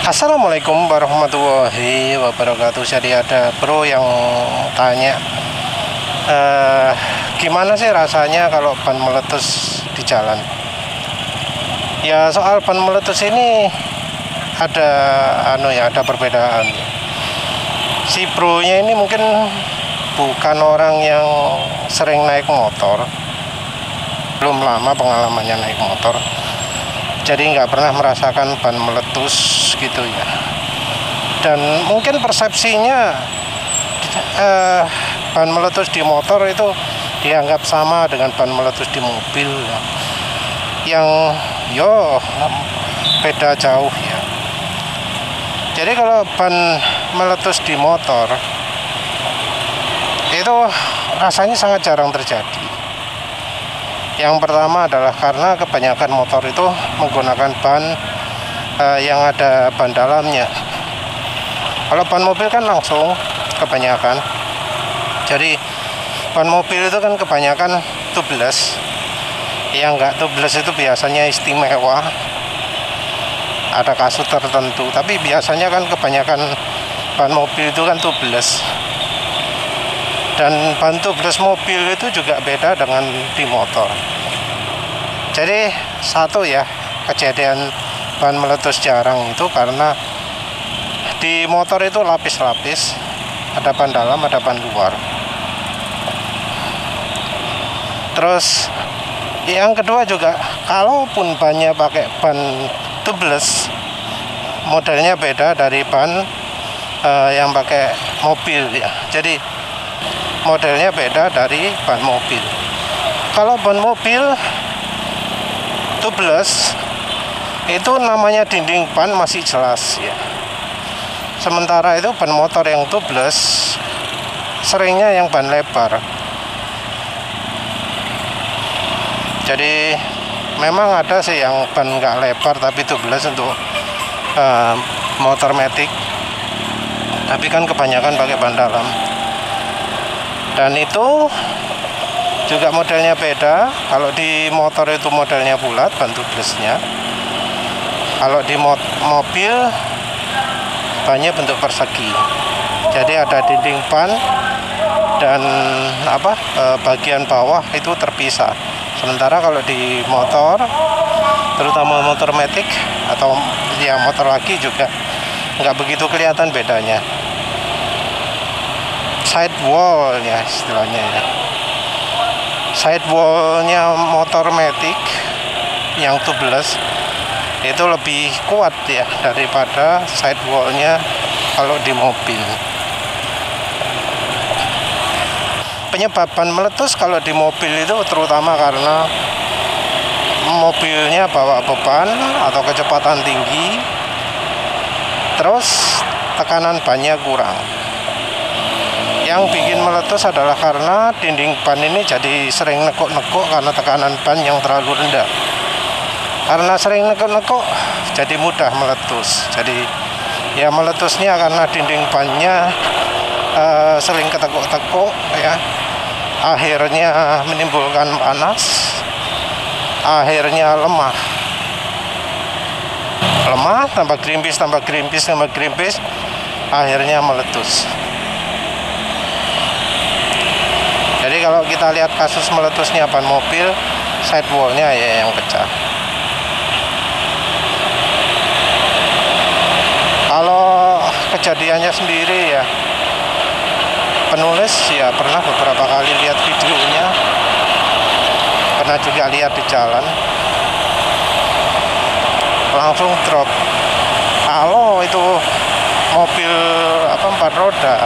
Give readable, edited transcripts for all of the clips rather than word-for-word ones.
Assalamualaikum warahmatullahi wabarakatuh. Jadi ada bro yang tanya, gimana sih rasanya kalau ban meletus di jalan? Ya, soal ban meletus ini ada ada perbedaan. Si bro nya ini mungkin bukan orang yang sering naik motor, belum lama pengalamannya naik motor, jadi nggak pernah merasakan ban meletus gitu ya. Dan mungkin persepsinya ban meletus di motor itu dianggap sama dengan ban meletus di mobil ya. Yang beda jauh ya. Jadi kalau ban meletus di motor itu rasanya sangat jarang terjadi. Yang pertama adalah karena kebanyakan motor itu menggunakan ban yang ada ban dalamnya. Kalau ban mobil kan langsung kebanyakan. Jadi ban mobil itu kan kebanyakan tubeless. Yang enggak tubeless itu biasanya istimewa, ada kasus tertentu, tapi biasanya kan kebanyakan ban mobil itu kan tubeless. Dan ban tubeless mobil itu juga beda dengan di motor. Jadi satu ya, kejadian ban meletus jarang itu karena di motor itu lapis-lapis, ada ban dalam, ada ban luar. Terus yang kedua juga, kalaupun bannya pakai ban tubeless, modelnya beda dari ban yang pakai mobil ya. Jadi modelnya beda dari ban mobil. Kalau ban mobil tubeless itu namanya dinding ban masih jelas ya. Sementara itu ban motor yang tubeless seringnya yang ban lebar. Jadi memang ada sih yang ban nggak lebar tapi tubeless untuk motor matic, tapi kan kebanyakan pakai ban dalam. Dan itu juga modelnya beda. Kalau di motor itu modelnya bulat, ban tubelessnya. Kalau di mobil bannya bentuk persegi. Jadi ada dinding ban dan bagian bawah itu terpisah. Sementara kalau di motor, terutama motor matic atau ya motor lagi juga nggak begitu kelihatan bedanya. Sidewall ya istilahnya ya. Sidewallnya motor matic yang tubeless itu lebih kuat ya daripada sidewallnya kalau di mobil. Penyebab ban meletus kalau di mobil itu terutama karena mobilnya bawa beban atau kecepatan tinggi, terus tekanan bannya kurang. Yang bikin meletus adalah karena dinding ban ini jadi sering nekuk-nekuk karena tekanan ban yang terlalu rendah. Karena sering nekuk-nekuk jadi mudah meletus. Jadi ya meletusnya karena dinding bannya sering ketekuk-tekuk ya. Akhirnya menimbulkan panas. Akhirnya lemah. Tambah gerimpis, akhirnya meletus. Jadi kalau kita lihat kasus meletusnya ban mobil, sidewallnya ya yang pecah. Kalau kejadiannya sendiri ya, penulis ya pernah beberapa kali lihat videonya, pernah juga lihat di jalan, langsung drop. Kalau itu mobil 4 roda,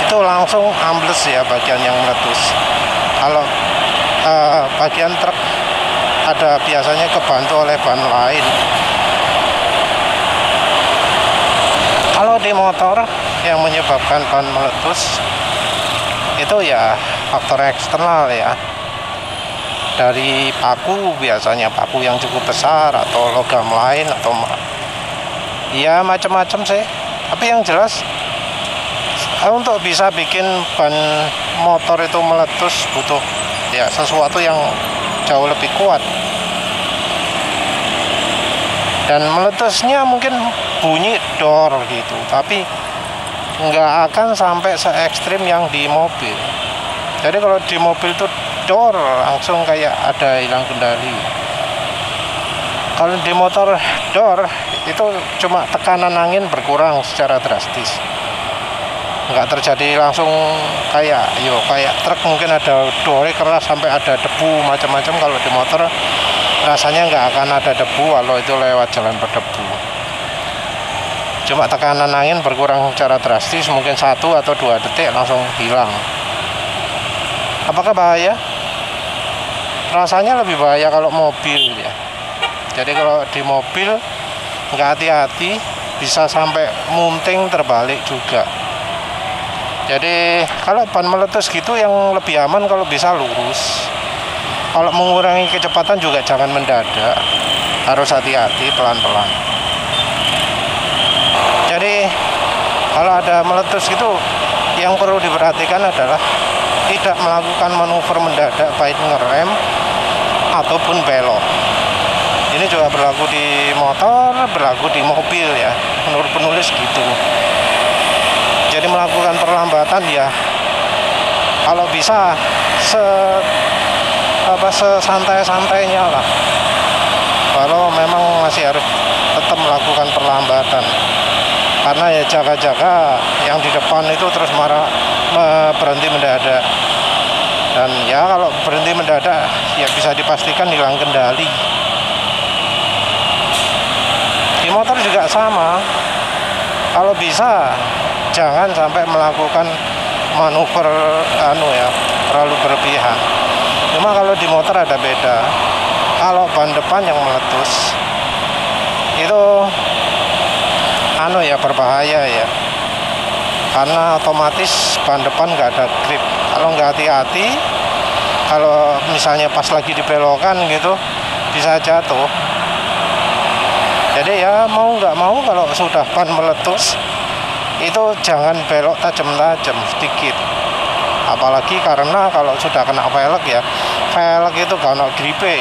itu langsung ambles ya bagian yang meletus. Kalau bagian truk ada biasanya kebantu oleh ban lain. Kalau di motor yang menyebabkan ban meletus itu ya faktor eksternal ya, dari paku, biasanya paku yang cukup besar atau logam lain atau ya macam-macam sih. Tapi yang jelas untuk bisa bikin ban motor itu meletus butuh ya sesuatu yang jauh lebih kuat. Dan meletusnya mungkin bunyi dor gitu, tapi nggak akan sampai se ekstrim yang di mobil. Jadi kalau di mobil tuh dor langsung kayak ada hilang kendali. Kalau di motor dor itu cuma tekanan angin berkurang secara drastis, nggak terjadi langsung kayak truk mungkin ada dore keras sampai ada debu macam-macam. Kalau di motor rasanya nggak akan ada debu kalau itu lewat jalan berdebu. Cuma tekanan angin berkurang secara drastis, mungkin 1 atau 2 detik langsung hilang. Apakah bahaya? Rasanya lebih bahaya kalau mobil ya. Jadi kalau di mobil nggak hati-hati bisa sampai munting terbalik juga. Jadi kalau ban meletus gitu yang lebih aman kalau bisa lurus. Kalau mengurangi kecepatan juga jangan mendadak, harus hati-hati, pelan-pelan. Jadi kalau ada meletus gitu, yang perlu diperhatikan adalah tidak melakukan manuver mendadak baik ngerem ataupun belok. Ini juga berlaku di motor, berlaku di mobil ya, menurut penulis gitu. Jadi melakukan perlambatan ya, kalau bisa sesantai-santainya lah. Kalau memang masih harus tetap melakukan perlambatan, karena ya jaga-jaga yang di depan itu terus berhenti mendadak. Dan ya kalau berhenti mendadak ya bisa dipastikan hilang kendali. Di motor juga sama, kalau bisa jangan sampai melakukan manuver terlalu berlebihan. Cuma kalau di motor ada beda. Kalau ban depan yang meletus itu berbahaya ya, karena otomatis ban depan nggak ada grip. Kalau nggak hati-hati, kalau misalnya pas lagi dibelokan gitu bisa jatuh. Jadi ya mau nggak mau kalau sudah ban meletus itu jangan belok tajam-tajam sedikit. Apalagi karena kalau sudah kena velg ya, velg itu gak ada gripe,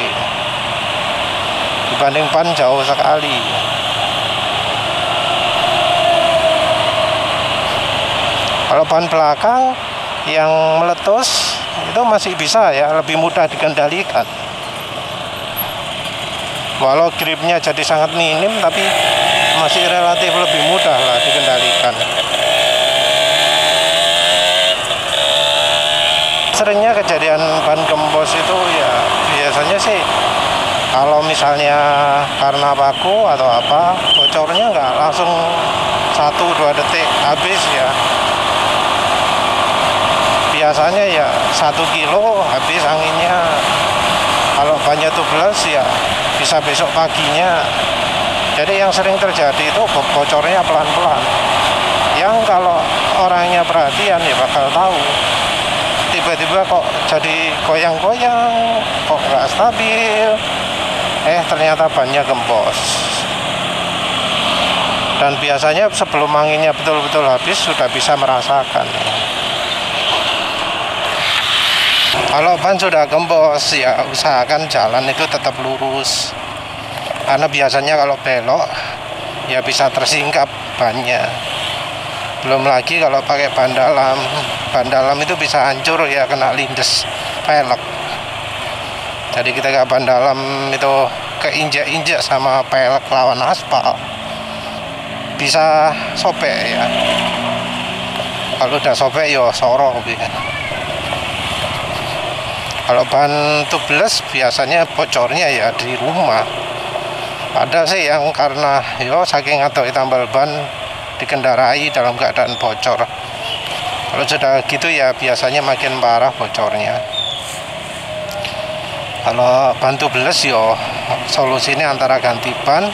dibanding ban jauh sekali. Kalau ban belakang yang meletus itu masih bisa ya, lebih mudah dikendalikan. Walau gripnya jadi sangat minim, tapi masih relatif lebih mudah lah dikendalikan. Seringnya kejadian ban gembos itu ya biasanya sih kalau misalnya karena baku atau apa, bocornya nggak langsung 1-2 detik habis ya. Biasanya ya 1 kilo habis anginnya. Kalau bannya tubles ya bisa besok paginya. Jadi yang sering terjadi itu bocornya pelan-pelan. Yang kalau orangnya perhatian ya bakal tahu. Tiba-tiba kok jadi goyang-goyang, kok nggak stabil. Ternyata bannya gembos. Dan biasanya sebelum anginnya betul-betul habis sudah bisa merasakan. Kalau ban sudah gembos ya usahakan jalan itu tetap lurus, karena biasanya kalau belok ya bisa tersingkap bannya. Belum lagi kalau pakai ban dalam itu bisa hancur ya, kena lindes velg. Jadi kita ke ban dalam itu keinjak-injak sama velg lawan aspal, bisa sobek ya. Kalau udah sobek ya sorong gitu. Kalau ban tubeless biasanya bocornya ya di rumah. Ada sih yang karena saking atau tambal ban dikendarai dalam keadaan bocor. Kalau sudah gitu ya biasanya makin parah bocornya. Kalau ban tubeless solusinya antara ganti ban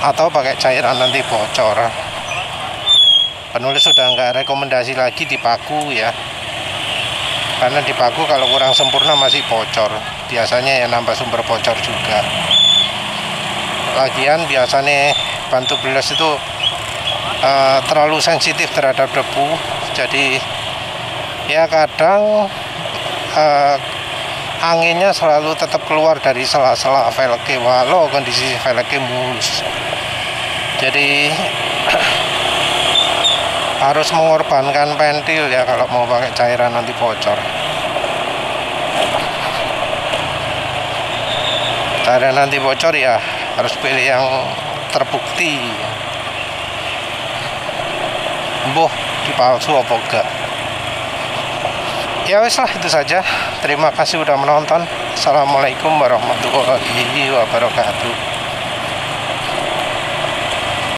atau pakai cairan anti bocor. Penulis sudah nggak rekomendasi lagi dipaku ya, karena dipaku kalau kurang sempurna masih bocor, biasanya ya nambah sumber bocor juga. Lagian biasanya ban tubeless itu terlalu sensitif terhadap debu, jadi ya kadang anginnya selalu tetap keluar dari sela-sela velgnya walau kondisi velgnya mulus. Jadi harus mengorbankan pentil ya kalau mau pakai cairan nanti bocor. Cairan nanti bocor ya harus pilih yang terbukti. Boh, dipalsu apa enggak? Ya wes lah, itu saja. Terima kasih udah menonton. Assalamualaikum warahmatullahi wabarakatuh.